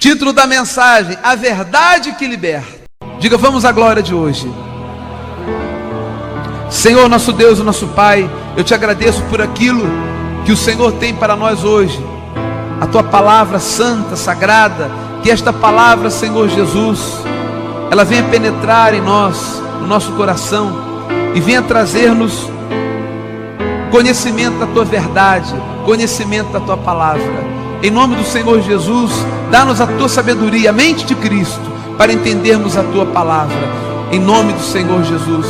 Título da mensagem: a verdade que liberta. Diga: vamos à glória de hoje. Senhor, nosso Deus e nosso Pai, eu te agradeço por aquilo que o Senhor tem para nós hoje. A tua palavra santa, sagrada, que esta palavra, Senhor Jesus, ela venha penetrar em nós, no nosso coração, e venha trazer-nos conhecimento da tua verdade, conhecimento da tua palavra. Em nome do Senhor Jesus, dá-nos a tua sabedoria, a mente de Cristo, para entendermos a tua palavra. Em nome do Senhor Jesus,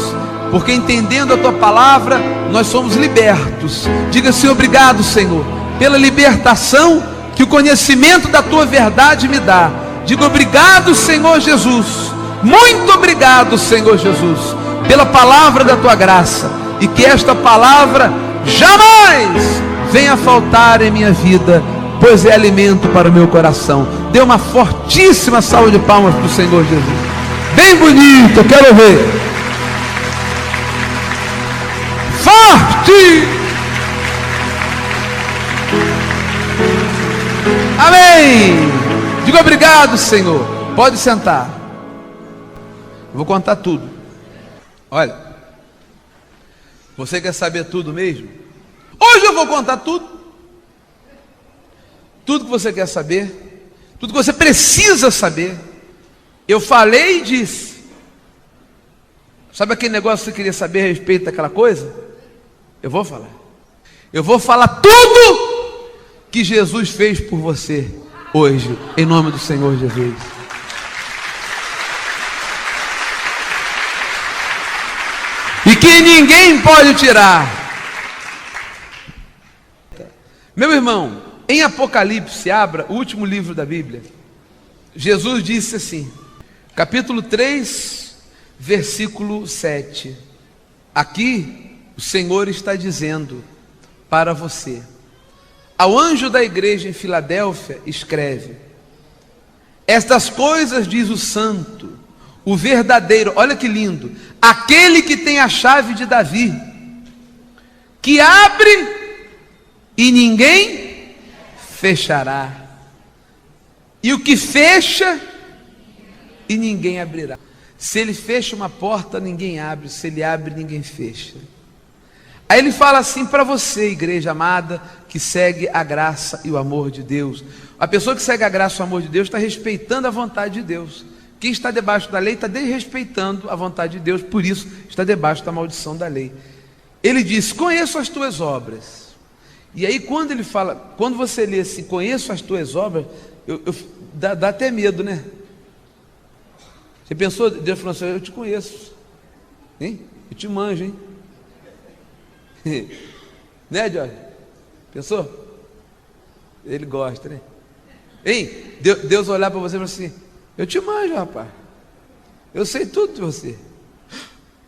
porque entendendo a tua palavra, nós somos libertos. Diga assim: obrigado, Senhor, pela libertação que o conhecimento da tua verdade me dá. Diga: obrigado, Senhor Jesus, muito obrigado, Senhor Jesus, pela palavra da tua graça, e que esta palavra jamais venha faltar em minha vida, pois é alimento para o meu coração. Dê uma fortíssima salva de palmas para o Senhor Jesus. Bem bonito, eu quero ver. Forte! Amém! Diga: obrigado, Senhor. Pode sentar. Eu vou contar tudo. Olha, você quer saber tudo mesmo? Hoje eu vou contar tudo. Tudo que você quer saber, tudo que você precisa saber. Eu falei e disse. Sabe aquele negócio que você queria saber a respeito daquela coisa? Eu vou falar. Eu vou falar tudo que Jesus fez por você hoje, em nome do Senhor Jesus. E que ninguém pode tirar. Meu irmão, em Apocalipse, abra o último livro da Bíblia. Jesus disse assim, capítulo 3, versículo 7. Aqui o Senhor está dizendo para você: ao anjo da igreja em Filadélfia escreve: estas coisas diz o santo, o verdadeiro, olha que lindo, aquele que tem a chave de Davi, que abre e ninguém fechará, e o que fecha e ninguém abrirá. Se ele fecha uma porta, ninguém abre. Se ele abre, ninguém fecha. Aí ele fala assim para você, igreja amada, que segue a graça e o amor de Deus. A pessoa que segue a graça e o amor de Deus está respeitando a vontade de Deus. Quem está debaixo da lei está desrespeitando a vontade de Deus, por isso está debaixo da maldição da lei. Ele diz: conheço as tuas obras. E aí quando ele fala, quando você lê assim, conheço as tuas obras, dá até medo, né? Você pensou, Deus falou assim: eu te conheço, hein? Eu te manjo, hein? Né, Jorge? Pensou? Ele gosta, né? Hein? Deus olhar para você e falar assim: eu te manjo, rapaz. Eu sei tudo de você.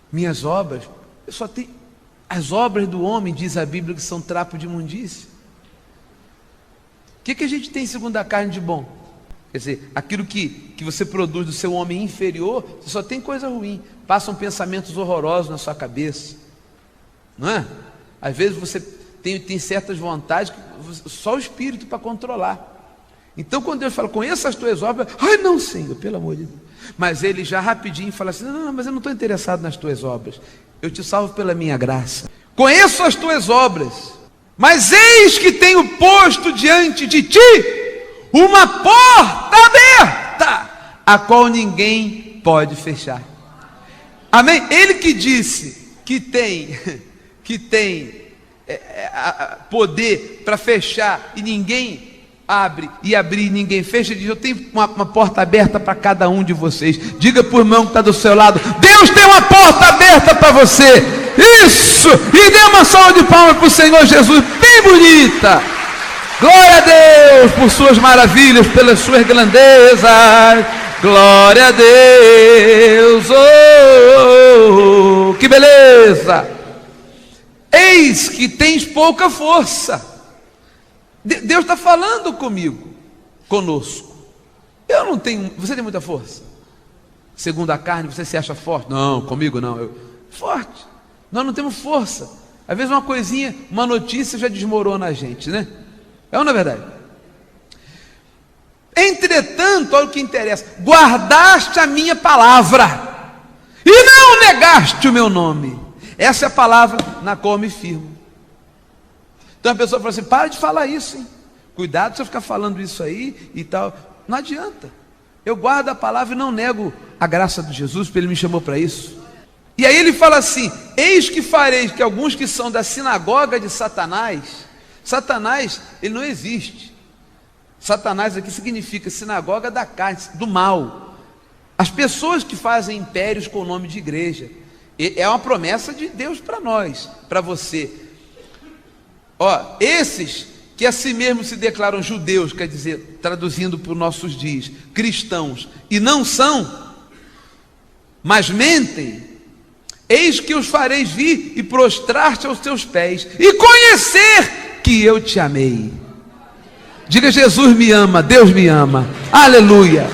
Minhas obras, eu só tenho. As obras do homem, diz a Bíblia, que são trapo de imundícia. O que a gente tem segundo a carne de bom? Quer dizer, aquilo que você produz do seu homem inferior, você só tem coisa ruim. Passam pensamentos horrorosos na sua cabeça, não é? Às vezes você tem certas vontades que só o Espírito para controlar. Então quando Deus fala: conheça as tuas obras, ai não, Senhor, pelo amor de Deus. Mas ele já rapidinho fala assim: não, mas eu não estou interessado nas tuas obras. Eu te salvo pela minha graça. Conheço as tuas obras, mas eis que tenho posto diante de ti uma porta aberta, a qual ninguém pode fechar. Amém? Ele que disse que tem poder para fechar e ninguém abre, e abrir e ninguém fecha, ele diz: eu tenho uma porta aberta para cada um de vocês. Diga para o irmão que está do seu lado: Deus tem uma porta aberta para você. Isso! E dê uma salva de palmas para o Senhor Jesus, bem bonita. Glória a Deus por suas maravilhas, pelas suas grandezas. Glória a Deus. Oh, que beleza! Eis que tens pouca força. Deus está falando conosco. Eu não tenho. Você tem muita força? Segundo a carne, você se acha forte? Não, comigo não. Forte. Nós não temos força. Às vezes uma coisinha, uma notícia já desmorona a gente, né? É ou não é verdade? Entretanto, olha o que interessa: guardaste a minha palavra e não negaste o meu nome. Essa é a palavra na qual eu me firmo. Então a pessoa fala assim: para de falar isso, hein? Cuidado se eu ficar falando isso aí e tal. Não adianta. Eu guardo a palavra e não nego a graça de Jesus, porque Ele me chamou para isso. E aí ele fala assim: eis que fareis que alguns que são da sinagoga de Satanás. Satanás, ele não existe. Satanás aqui significa sinagoga da carne, do mal. As pessoas que fazem impérios com o nome de igreja. É uma promessa de Deus para nós, para você. Ó, esses que a si mesmos se declaram judeus, quer dizer, traduzindo para os nossos dias, cristãos, e não são, mas mentem, eis que os fareis vir e prostrar-te aos teus pés, e conhecer que eu te amei. Diga: Jesus me ama, Deus me ama, aleluia.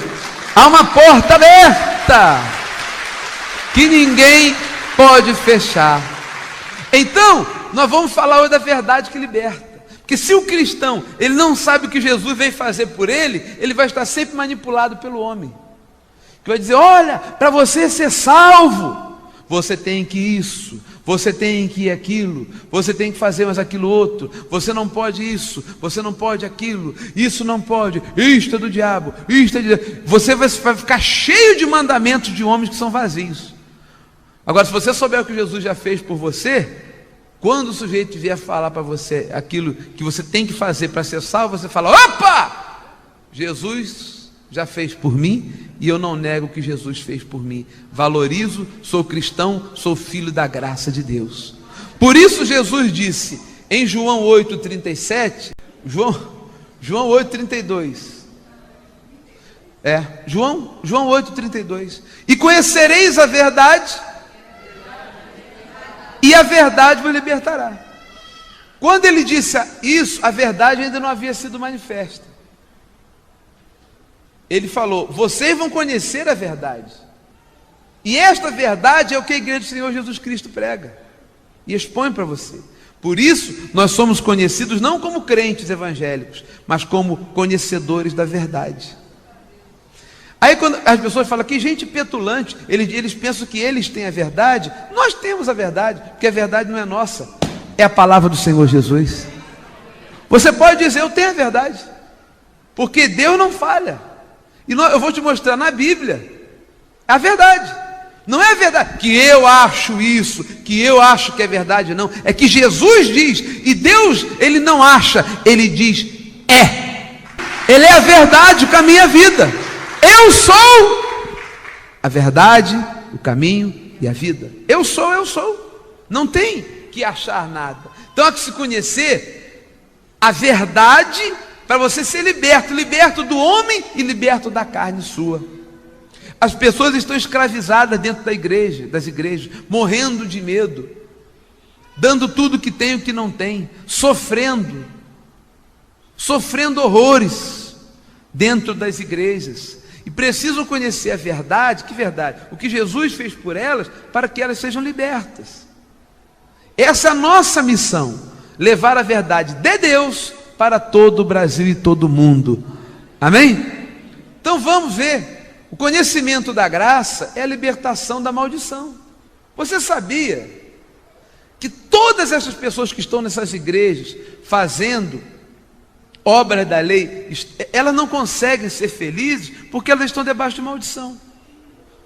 Há uma porta aberta que ninguém pode fechar. Então, nós vamos falar hoje da verdade que liberta. Porque se o cristão, ele não sabe o que Jesus veio fazer por ele, ele vai estar sempre manipulado pelo homem, que vai dizer: olha, para você ser salvo, você tem que isso, você tem que aquilo, você tem que fazer mais aquilo outro, você não pode isso, você não pode aquilo, isso não pode, isto é do diabo, isto é de... Você vai ficar cheio de mandamentos de homens que são vazios. Agora, se você souber o que Jesus já fez por você, quando o sujeito vier falar para você aquilo que você tem que fazer para ser salvo, você fala: opa! Jesus já fez por mim e eu não nego o que Jesus fez por mim. Valorizo, sou cristão, sou filho da graça de Deus. Por isso Jesus disse em João 8,37, João 8,32. João 8,32. E conhecereis a verdade, e a verdade vos libertará. Quando ele disse isso, a verdade ainda não havia sido manifesta. Ele falou: vocês vão conhecer a verdade. E esta verdade é o que a igreja do Senhor Jesus Cristo prega e expõe para você. Por isso, nós somos conhecidos não como crentes evangélicos, mas como conhecedores da verdade. Aí quando as pessoas falam: que gente petulante, eles pensam que eles têm a verdade. Nós temos a verdade, porque a verdade não é nossa, é a palavra do Senhor Jesus. Você pode dizer: eu tenho a verdade, porque Deus não falha. E eu vou te mostrar na Bíblia a verdade. Não é a verdade que eu acho isso, que eu acho que é verdade, não. É que Jesus diz, e Deus, Ele não acha, Ele diz: é. Ele é a verdade, o caminho e a vida. Eu sou a verdade, o caminho e a vida. Eu sou. Não tem que achar nada. Então há que se conhecer a verdade para você ser liberto do homem e liberto da carne sua. As pessoas estão escravizadas dentro das igrejas, morrendo de medo, dando tudo que tem e o que não tem, sofrendo horrores dentro das igrejas. E precisam conhecer a verdade. Que verdade? O que Jesus fez por elas, para que elas sejam libertas. Essa é a nossa missão: levar a verdade de Deus para todo o Brasil e todo o mundo. Amém? Então vamos ver. O conhecimento da graça é a libertação da maldição. Você sabia que todas essas pessoas que estão nessas igrejas fazendo obras da lei, elas não conseguem ser felizes porque elas estão debaixo de maldição?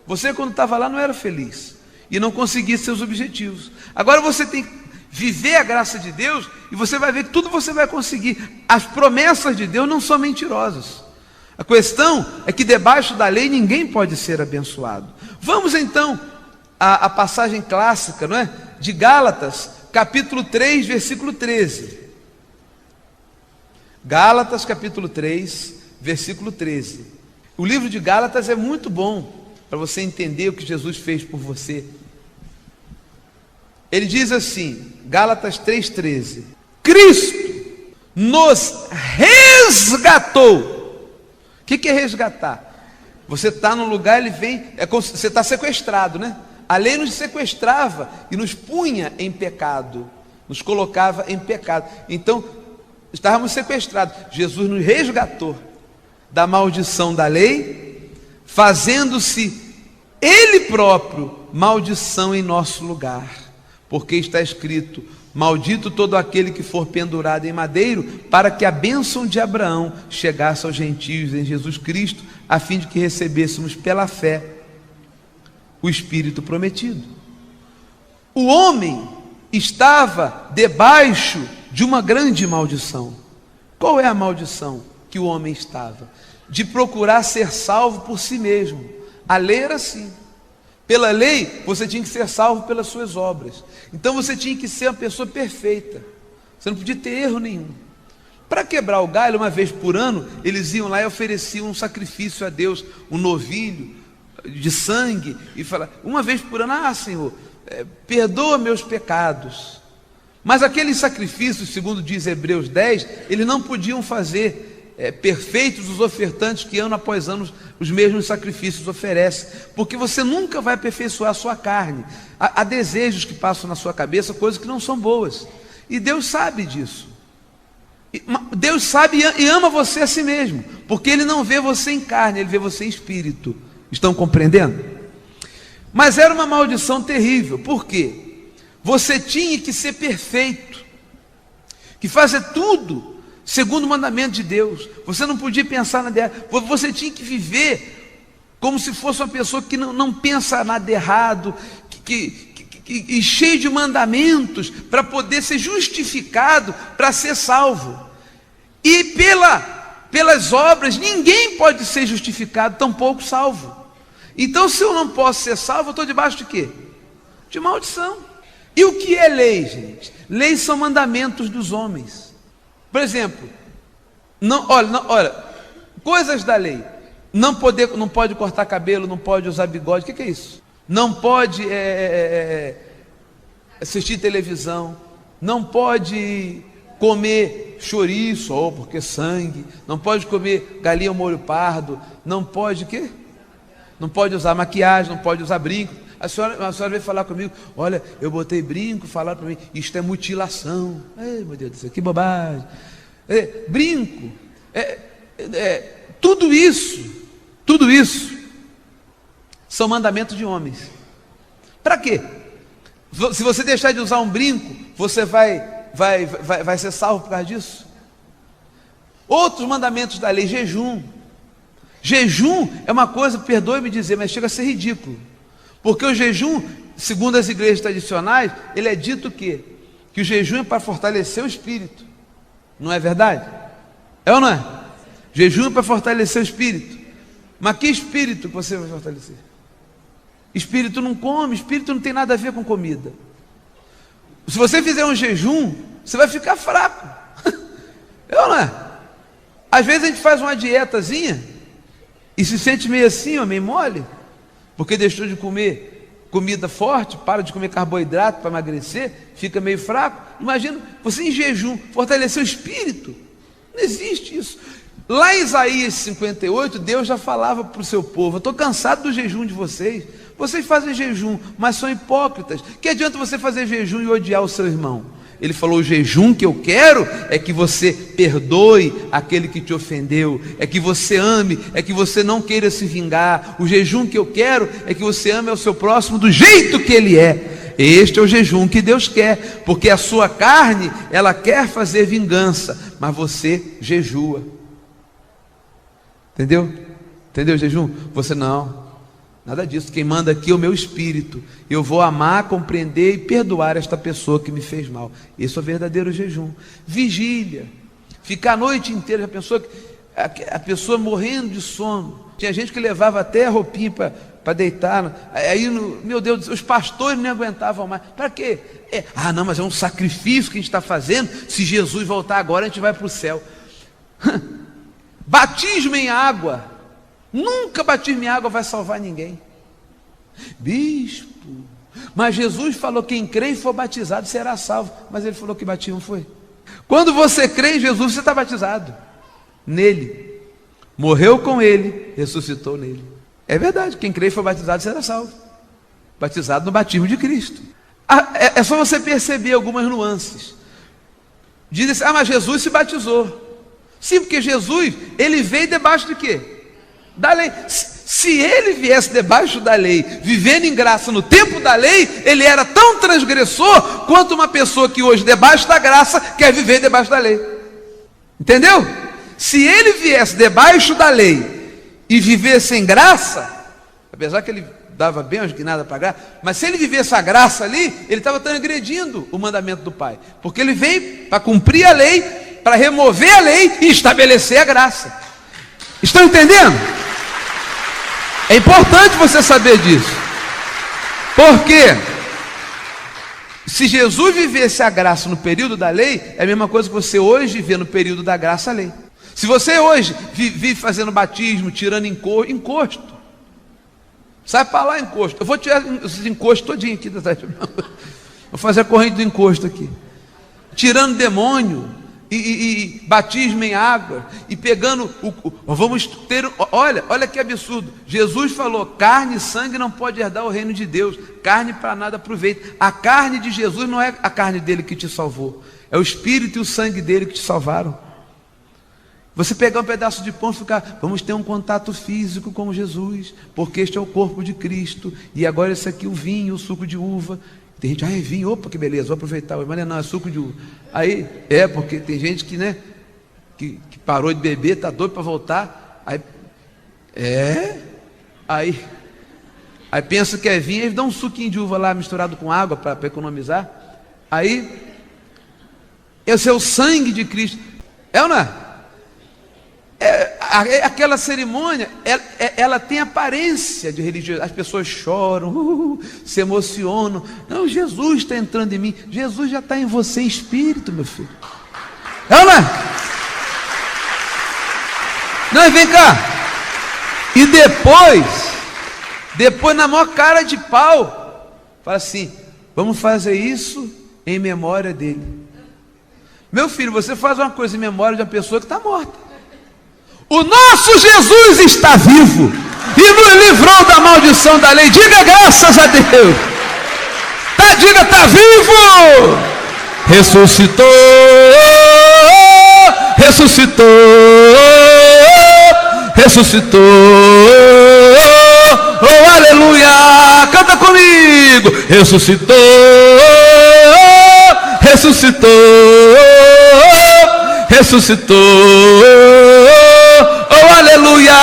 Você, quando estava lá, não era feliz e não conseguia seus objetivos. Agora você tem que viver a graça de Deus e você vai ver que tudo você vai conseguir. As promessas de Deus não são mentirosas. A questão é que debaixo da lei ninguém pode ser abençoado. Vamos então à passagem clássica, não é? De Gálatas, capítulo 3, versículo 13. Gálatas, capítulo 3, versículo 13. O livro de Gálatas é muito bom para você entender o que Jesus fez por você. Ele diz assim, Gálatas 3,13: Cristo nos resgatou. O que é resgatar? Você está num lugar, ele vem, você está sequestrado, né? A lei nos sequestrava e nos punha em pecado, nos colocava em pecado. Então, estávamos sequestrados. Jesus nos resgatou da maldição da lei, fazendo-se Ele próprio maldição em nosso lugar, porque está escrito: maldito todo aquele que for pendurado em madeiro, para que a bênção de Abraão chegasse aos gentios em Jesus Cristo, a fim de que recebêssemos pela fé o Espírito prometido. O homem estava debaixo de uma grande maldição. Qual é a maldição que o homem estava? De procurar ser salvo por si mesmo. A lei era assim. Pela lei, você tinha que ser salvo pelas suas obras. Então você tinha que ser uma pessoa perfeita. Você não podia ter erro nenhum. Para quebrar o galho, uma vez por ano, eles iam lá e ofereciam um sacrifício a Deus, um novilho de sangue, e falavam, uma vez por ano: Senhor, perdoa meus pecados. Mas aqueles sacrifícios, segundo diz Hebreus 10, eles não podiam fazer perfeitos os ofertantes que ano após ano os mesmos sacrifícios oferecem, porque você nunca vai aperfeiçoar a sua carne. Há desejos que passam na sua cabeça, coisas que não são boas, e Deus sabe disso. Deus sabe e ama você a si mesmo, porque Ele não vê você em carne, Ele vê você em espírito. Estão compreendendo? Mas era uma maldição terrível. Por quê? Você tinha que ser perfeito, que fazer tudo segundo o mandamento de Deus. Você não podia pensar nada errado. Você tinha que viver como se fosse uma pessoa que não pensa nada errado, e cheio de mandamentos, para poder ser justificado, para ser salvo. E pelas obras ninguém pode ser justificado, tampouco salvo. Então, se eu não posso ser salvo, eu estou debaixo de quê? De maldição. E o que é lei, gente? Leis são mandamentos dos homens. Por exemplo, olha, coisas da lei: não pode cortar cabelo, não pode usar bigode. O que é isso? Não pode assistir televisão, não pode comer chouriço, porque sangue, não pode comer galinha ao molho pardo, não pode o quê? Não pode usar maquiagem, não pode usar brinco. A senhora veio falar comigo: olha, eu botei brinco, falaram para mim, isto é mutilação. Ai, meu Deus do céu, que bobagem. Brinco, tudo isso são mandamentos de homens. Para quê? Se você deixar de usar um brinco, você vai ser salvo por causa disso? Outros mandamentos da lei: jejum. Jejum é uma coisa, perdoe-me dizer, mas chega a ser ridículo. Porque o jejum, segundo as igrejas tradicionais, ele é dito que o jejum é para fortalecer o espírito. Não é verdade? É ou não é? Jejum é para fortalecer o espírito. Mas que espírito que você vai fortalecer? Espírito não come, espírito não tem nada a ver com comida. Se você fizer um jejum, você vai ficar fraco. É ou não é? Às vezes a gente faz uma dietazinha e se sente meio assim, meio mole, porque deixou de comer comida forte, para de comer carboidrato para emagrecer, fica meio fraco. Imagina você em jejum, fortalecer o espírito. Não existe isso. Lá em Isaías 58, Deus já falava para o seu povo: eu estou cansado do jejum de vocês. Vocês fazem jejum, mas são hipócritas. Que adianta você fazer jejum e odiar o seu irmão? Ele falou: o jejum que eu quero é que você perdoe aquele que te ofendeu, é que você ame, é que você não queira se vingar. O jejum que eu quero é que você ame ao seu próximo do jeito que ele é. Este é o jejum que Deus quer, porque a sua carne, ela quer fazer vingança, mas você jejua. Entendeu? Entendeu o jejum? Você não. Nada disso. Quem manda aqui é o meu espírito. Eu vou amar, compreender e perdoar esta pessoa que me fez mal. Esse é o verdadeiro jejum. Vigília. Ficar a noite inteira. Já pensou que a pessoa morrendo de sono? Tinha gente que levava até a roupinha para deitar. Aí, meu Deus, os pastores não aguentavam mais. Para quê? Não, mas é um sacrifício que a gente está fazendo. Se Jesus voltar agora, a gente vai para o céu. Batismo em água. Nunca batismo em água vai salvar ninguém. Bispo, mas Jesus falou: quem crê e for batizado será salvo. Mas ele falou que batismo foi. Quando você crê em Jesus, você está batizado nele, morreu com ele, ressuscitou nele. É verdade, quem crê e for batizado será salvo. Batizado no batismo de Cristo. É só você perceber algumas nuances. Diz assim: mas Jesus se batizou. Sim, porque Jesus, ele veio debaixo de quê? Da lei. Se ele viesse debaixo da lei, vivendo em graça no tempo da lei, ele era tão transgressor quanto uma pessoa que hoje, debaixo da graça, quer viver debaixo da lei. Entendeu? Se ele viesse debaixo da lei e vivesse em graça, apesar que ele dava bem aos guinadas para graça, mas se ele vivesse a graça ali, ele estava transgredindo o mandamento do Pai, porque ele veio para cumprir a lei, para remover a lei e estabelecer a graça. Estão entendendo? É importante você saber disso, porque se Jesus vivesse a graça no período da lei, é a mesma coisa que você hoje vê no período da graça a lei. Se você hoje vive fazendo batismo, tirando encosto, sai para lá encosto. Eu vou tirar esses encostos todinho aqui. Vou fazer a corrente do encosto aqui. Tirando demônio, e batismo em água, e pegando vamos ter, olha que absurdo. Jesus falou: carne e sangue não pode herdar o reino de Deus. Carne para nada aproveita. A carne de Jesus não é a carne dele que te salvou, é o espírito e o sangue dele que te salvaram. Você pegar um pedaço de pão e ficar: vamos ter um contato físico com Jesus, porque este é o corpo de Cristo, e agora esse aqui, o vinho, o suco de uva. Tem gente: é vinho, opa, que beleza, vou aproveitar. Mas não, é suco de uva. Aí, porque tem gente que, né, que parou de beber, está doido para voltar. Aí pensa que é vinho, eles dão um suquinho de uva lá misturado com água para economizar. Aí, esse é o sangue de Cristo. É ou não é? Aquela cerimônia, ela tem aparência de religiosidade. As pessoas choram, se emocionam. Não, Jesus está entrando em mim. Jesus já está em você em espírito, meu filho. É ou não é? Não, vem cá. E depois na maior cara de pau, fala assim: vamos fazer isso em memória dele. Meu filho, você faz uma coisa em memória de uma pessoa que está morta. O nosso Jesus está vivo e nos livrou da maldição da lei. Diga graças a Deus. Diga, está vivo. Ressuscitou, ressuscitou, ressuscitou. Oh, aleluia. Canta comigo. Ressuscitou, ressuscitou, ressuscitou. Oh, aleluia.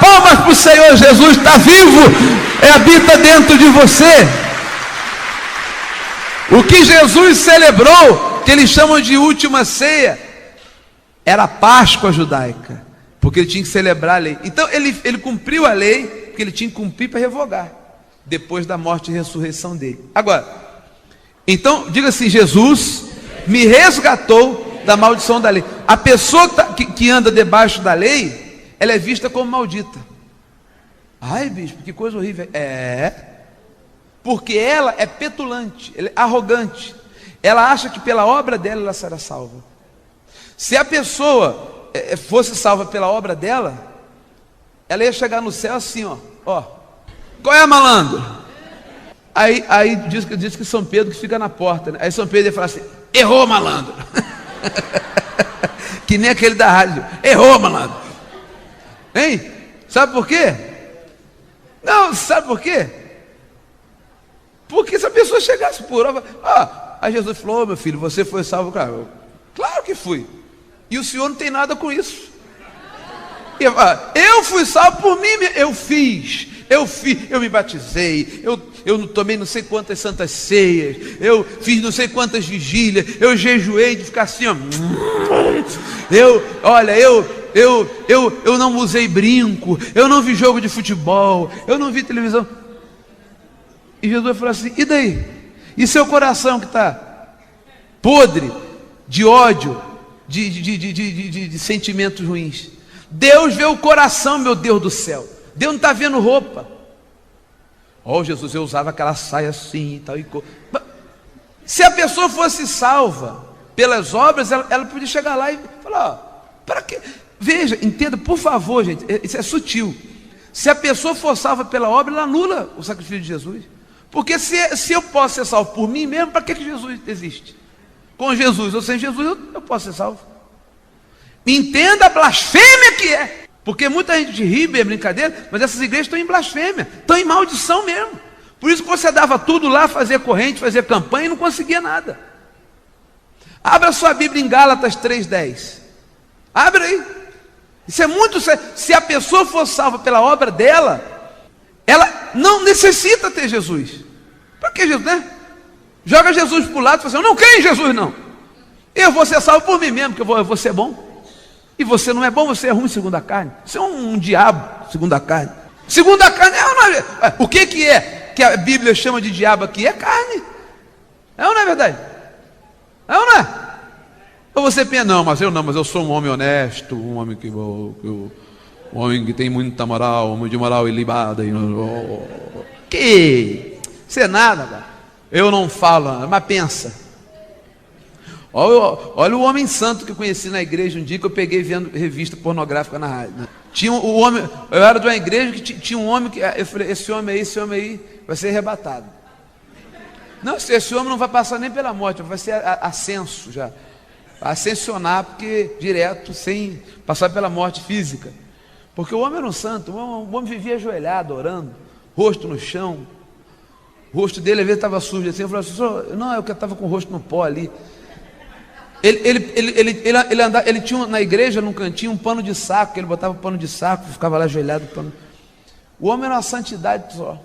Palmas para o Senhor. Jesus está vivo, habita dentro de você. O que Jesus celebrou, que eles chamam de última ceia, era a Páscoa judaica, porque ele tinha que celebrar a lei. Então ele cumpriu a lei, porque ele tinha que cumprir para revogar, depois da morte e ressurreição dele. Agora, então diga assim: Jesus me resgatou da maldição da lei. A pessoa que anda debaixo da lei, ela é vista como maldita. Ai, bispo, que coisa horrível. Porque ela é petulante, ela é arrogante. Ela acha que pela obra dela ela será salva. Se a pessoa fosse salva pela obra dela, ela ia chegar no céu assim, ó. Qual é, malandro? Aí diz que São Pedro que fica na porta, né? Aí São Pedro ia falar assim: errou, malandro. Que nem aquele da rádio: errou, malandro. Hein? Sabe por quê? Não, sabe por quê? Porque se a pessoa chegasse por obra, aí Jesus falou: meu filho, você foi salvo. Claro que fui. E o senhor não tem nada com isso. Eu fui salvo por mim, eu me batizei, eu tomei não sei quantas santas ceias, eu fiz não sei quantas vigílias, eu jejuei de ficar assim, ó. Eu não usei brinco, eu não vi jogo de futebol, eu não vi televisão. E Jesus falou assim: e daí? E seu coração que está podre de ódio, de sentimentos ruins? Deus vê o coração, meu Deus do céu. Deus não está vendo roupa. Jesus, eu usava aquela saia assim e tal. Se a pessoa fosse salva pelas obras, ela podia chegar lá e falar: para quê? Veja, entenda, por favor, gente, isso é sutil. Se a pessoa for salva pela obra, ela anula o sacrifício de Jesus. Porque se eu posso ser salvo por mim mesmo, para que Jesus existe? Com Jesus ou sem Jesus, eu posso ser salvo. Entenda a blasfêmia que é. Porque muita gente ri, é brincadeira, mas essas igrejas estão em blasfêmia, estão em maldição mesmo. Por isso que você dava tudo lá, fazia corrente, fazia campanha e não conseguia nada. Abra sua Bíblia em Gálatas 3:10. Abre aí. Isso é muito sério. Se a pessoa for salva pela obra dela, ela não necessita ter Jesus. Para que Jesus, né? Joga Jesus para o lado e fala assim: eu não quero Jesus, não. Eu vou ser salvo por mim mesmo, que eu vou ser bom. E você não é bom, você é ruim segundo a carne. Você é um diabo segundo a carne. Segundo a carne, o que é que a Bíblia chama de diabo aqui? É carne. É ou não é verdade? É ou não é? Ou você pensa, não, mas eu sou um homem honesto, um homem um homem que tem muita moral, um homem de moral ilibada. Que? Isso é nada, cara. Eu não falo, mas pensa. Olha o homem santo que eu conheci na igreja um dia, que eu peguei vendo revista pornográfica na rádio, né? Tinha o homem, eu era de uma igreja que tinha um homem que eu falei: esse homem aí vai ser arrebatado. Não, esse homem não vai passar nem pela morte, vai ser ascenso já. Vai ascensionar, porque direto, sem passar pela morte física. Porque o homem era um santo, o homem vivia ajoelhado, orando, rosto no chão. O rosto dele às vezes estava sujo assim. Eu falei assim: não, eu que estava com o rosto no pó ali. Ele tinha na igreja, num cantinho, um pano de saco, ele botava pano de saco, ficava lá ajoelhado. O homem era uma santidade só,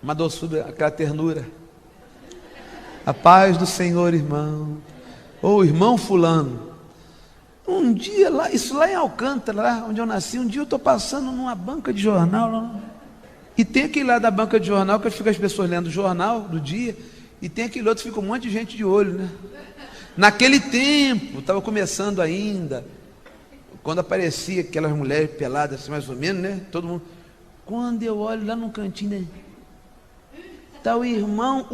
uma doçura, aquela ternura. A paz do Senhor, irmão. Ou irmão fulano. Um dia lá, isso lá em Alcântara, lá onde eu nasci, um dia eu estou passando numa banca de jornal, e tem aquele lá da banca de jornal, que fica as pessoas lendo o jornal do dia, e tem aquele outro que fica um monte de gente de olho, né? Naquele tempo, estava começando ainda, quando aparecia aquelas mulheres peladas, assim, mais ou menos, né? Todo mundo. Quando eu olho lá no cantinho, né? Está o irmão,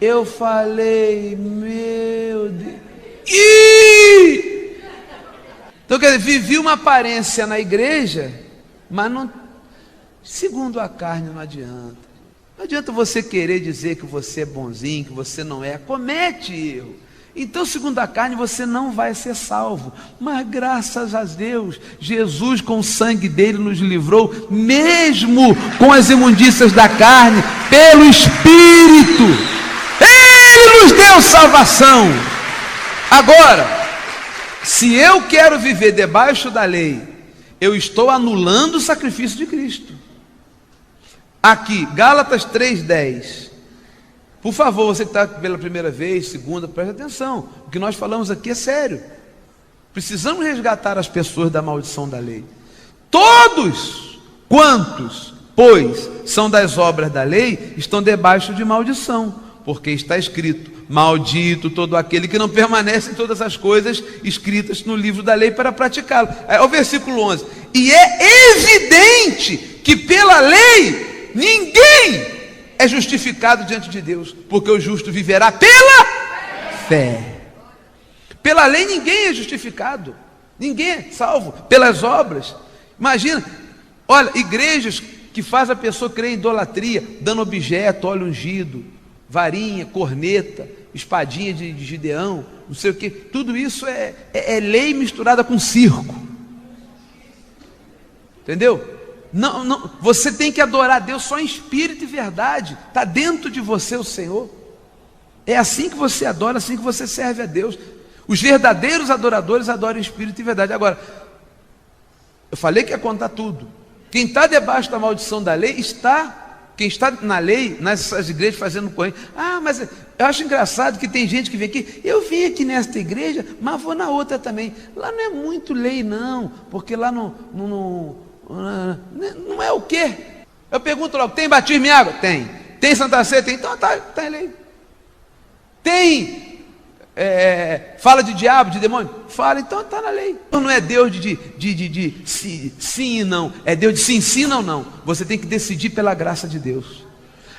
eu falei: meu Deus. Então, quer dizer, vivi uma aparência na igreja, mas não, segundo a carne não adianta. Não adianta você querer dizer que você é bonzinho, que você não é. Comete erro. Então, segundo a carne, você não vai ser salvo. Mas graças a Deus, Jesus com o sangue dele nos livrou, mesmo com as imundícias da carne, pelo Espírito. Ele nos deu salvação. Agora, se eu quero viver debaixo da lei, eu estou anulando o sacrifício de Cristo. Aqui, Gálatas 3:10. Por favor, você que está pela primeira vez, segunda, preste atenção. O que nós falamos aqui é sério. Precisamos resgatar as pessoas da maldição da lei. Todos quantos, pois, são das obras da lei, estão debaixo de maldição. Porque está escrito: maldito todo aquele que não permanece em todas as coisas escritas no livro da lei para praticá-lo. É o versículo 11. E é evidente que pela lei ninguém é justificado diante de Deus, porque o justo viverá pela fé. Pela lei ninguém é justificado, ninguém é salvo pelas obras. Imagina, olha, igrejas que faz a pessoa crer em idolatria, dando objeto, óleo ungido, varinha, corneta, espadinha de Gideão, não sei o que. Tudo isso é lei misturada com circo. Entendeu? Não, você tem que adorar a Deus só em espírito e verdade. Está dentro de você o Senhor. É assim que você adora, assim que você serve a Deus. Os verdadeiros adoradores adoram em espírito e verdade. Agora, eu falei que ia contar tudo. Quem está debaixo da maldição da lei quem está na lei, nessas igrejas fazendo corrente. Mas eu acho engraçado que tem gente que vem aqui. Eu vim aqui nesta igreja, mas vou na outra também. Lá não é muito lei não, porque lá não é o quê? Eu pergunto logo: tem batismo em água? Tem. Tem Santa Ceia? Tem. Então tá em lei. Tem fala de diabo, de demônio? Fala, então está na lei. Então não é Deus de sim e não, é Deus de sim, sim, não, não. Você tem que decidir pela graça de Deus.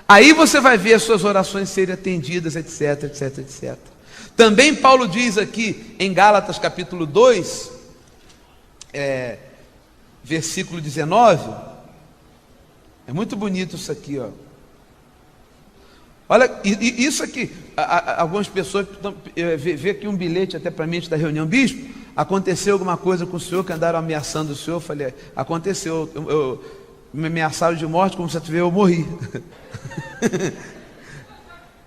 Aí você vai ver as suas orações serem atendidas, etc, etc, etc. Também Paulo diz aqui em Gálatas capítulo 2, versículo 19, é muito bonito isso aqui, ó. Olha, isso aqui, algumas pessoas vê aqui um bilhete até para mim antes da reunião. Bispo, aconteceu alguma coisa com o senhor que andaram ameaçando o senhor? Eu falei, aconteceu, me ameaçaram de morte, como você vê, eu morri.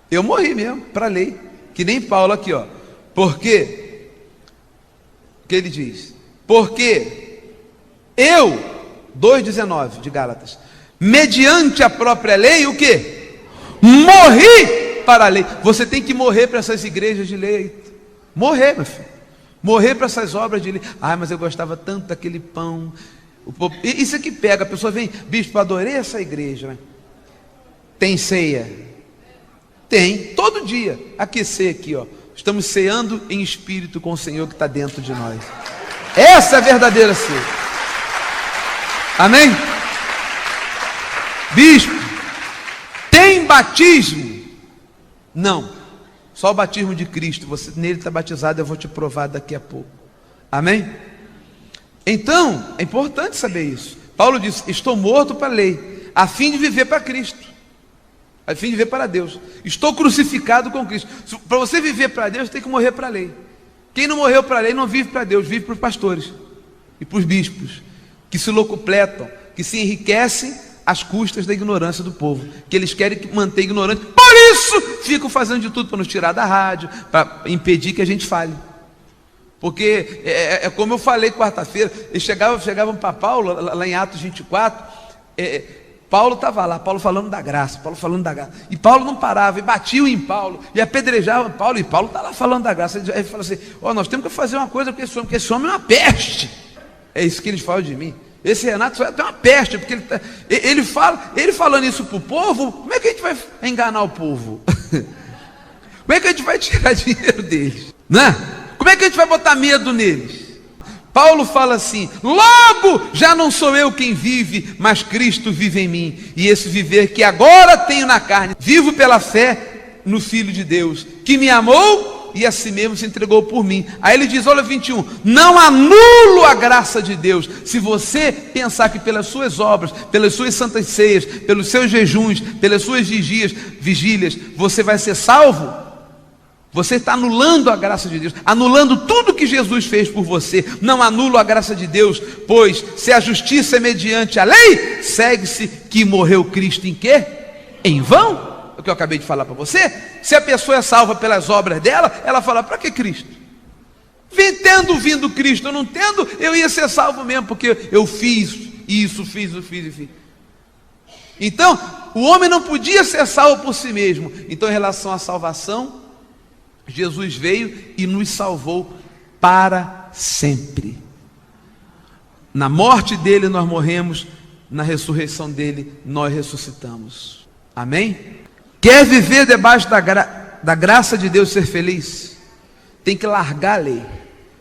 Eu morri mesmo, para a lei, que nem Paulo aqui, ó. Porque, o que ele diz? Porque eu, 2,19 de Gálatas, mediante a própria lei, o quê? Morri para a lei. Você tem que morrer para essas igrejas de lei. Morrer, meu filho. Morrer para essas obras de lei. Mas eu gostava tanto daquele pão. Isso é que pega. A pessoa vem, bispo, adorei essa igreja, né? Tem ceia? Tem, todo dia. Aquecer aqui, ó. Estamos ceando em espírito com o Senhor que está dentro de nós. Essa é a verdadeira ceia. Amém? Bispo, tem batismo? Não, só o batismo de Cristo. Você nele está batizado, eu vou te provar daqui a pouco. Amém? Então, é importante saber isso. Paulo disse, estou morto para a lei, a fim de viver para Cristo, a fim de viver para Deus. Estou crucificado com Cristo. Para você viver para Deus, tem que morrer para a lei. Quem não morreu para a lei não vive para Deus, vive para os pastores e para os bispos, que se locupletam, que se enriquecem às custas da ignorância do povo, que eles querem manter ignorante, por isso ficam fazendo de tudo para nos tirar da rádio, para impedir que a gente fale. Porque é como eu falei quarta-feira, eles chegavam para Paulo, lá em Atos 24, Paulo estava lá, Paulo falando da graça, e Paulo não parava, e batiam em Paulo, e apedrejavam Paulo, e Paulo está lá falando da graça. Ele fala assim, nós temos que fazer uma coisa com esse homem, porque esse homem é uma peste. É isso que eles falam de mim. Esse Renato é uma peste, porque ele falando isso para o povo, como é que a gente vai enganar o povo? Como é que a gente vai tirar dinheiro deles? Né? Como é que a gente vai botar medo neles? Paulo fala assim, logo já não sou eu quem vive, mas Cristo vive em mim, e esse viver que agora tenho na carne, vivo pela fé no Filho de Deus, que me amou e a si mesmo se entregou por mim. Aí ele diz, olha 21, não anulo a graça de Deus. Se você pensar que pelas suas obras, pelas suas santas ceias, pelos seus jejuns, pelas suas vigílias, você vai ser salvo, você está anulando a graça de Deus, anulando tudo que Jesus fez por você. Não anulo a graça de Deus, pois se a justiça é mediante a lei, segue-se que morreu Cristo em quê? Em vão? O que eu acabei de falar para você. Se a pessoa é salva pelas obras dela, ela fala, para que Cristo? Tendo vindo Cristo, eu não tendo, eu ia ser salvo mesmo, porque eu fiz isso, fiz. Então, o homem não podia ser salvo por si mesmo. Então, em relação à salvação, Jesus veio e nos salvou para sempre. Na morte dele nós morremos, na ressurreição dele nós ressuscitamos. Amém? Quer viver debaixo da graça de Deus, ser feliz? Tem que largar a lei.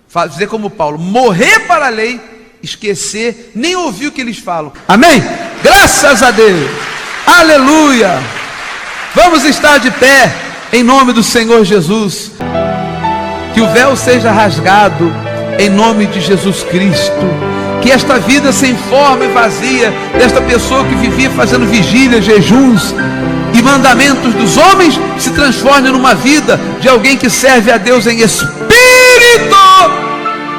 Fazer como Paulo, morrer para a lei, esquecer, nem ouvir o que eles falam. Amém? Graças a Deus. Aleluia. Vamos estar de pé em nome do Senhor Jesus. Que o véu seja rasgado em nome de Jesus Cristo. Que esta vida sem forma e vazia, desta pessoa que vivia fazendo vigília, jejuns e mandamentos dos homens, se transforme numa vida de alguém que serve a Deus em espírito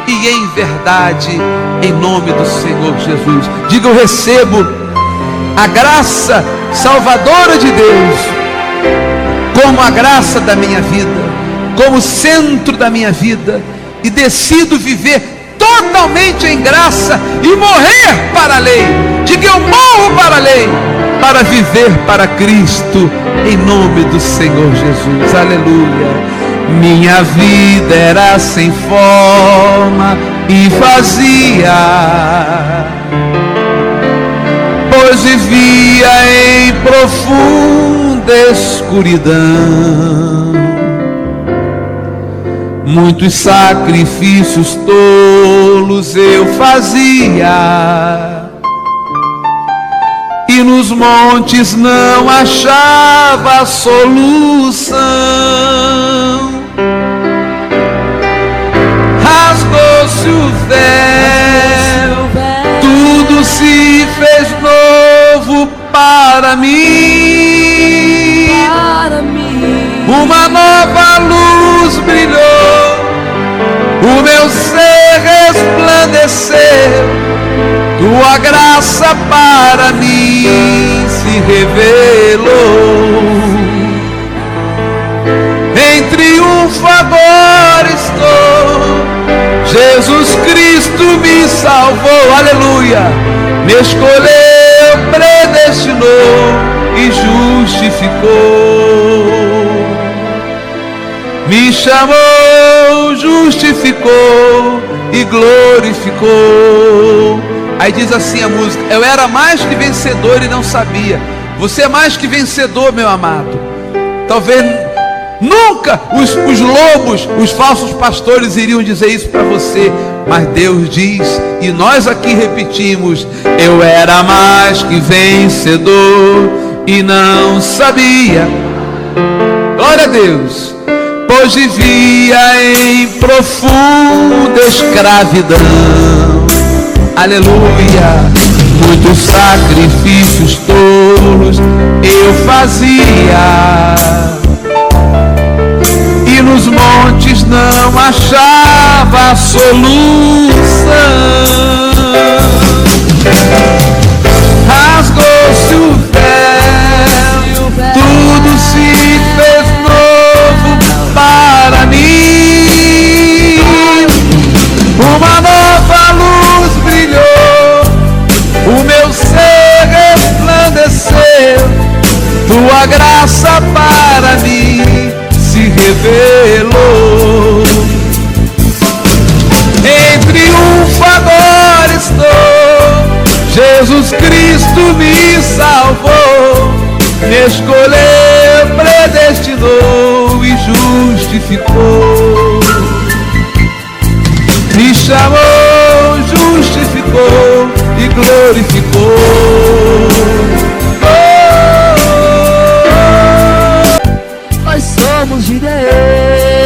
e em verdade, em nome do Senhor Jesus. Diga, eu recebo a graça salvadora de Deus como a graça da minha vida, como centro da minha vida, e decido viver totalmente em graça e morrer para a lei. Diga, eu morro para a lei, para viver para Cristo, em nome do Senhor Jesus. Aleluia. Minha vida era sem forma e vazia, pois vivia em profunda escuridão. Muitos sacrifícios tolos eu fazia, e nos montes não achava solução. Rasgou-se o véu, tudo se fez novo para mim. uma nova luz brilhou, o meu ser resplandeceu, tua graça para mim se revelou. Em triunfo agora estou, Jesus Cristo me salvou, aleluia, me escolheu, predestinou e justificou. Me chamou, justificou e glorificou. Aí diz assim a música: eu era mais que vencedor e não sabia. Você é mais que vencedor, meu amado. Talvez nunca os lobos, os falsos pastores iriam dizer isso para você, mas Deus diz, e nós aqui repetimos: eu era mais que vencedor e não sabia. Glória a Deus. Pois vivia em profunda escravidão, aleluia, muitos sacrifícios tolos eu fazia, e nos montes não achava solução. Rasgou-se o véu, tudo se fez novo para mim. Uma nova luz brilhou, o meu ser resplandeceu, tua graça para mim se revelou. Em triunfo agora estou, Jesus Cristo me salvou, me escolheu, predestinou e justificou. Me chamou, justificou e glorificou. Nós somos de Deus.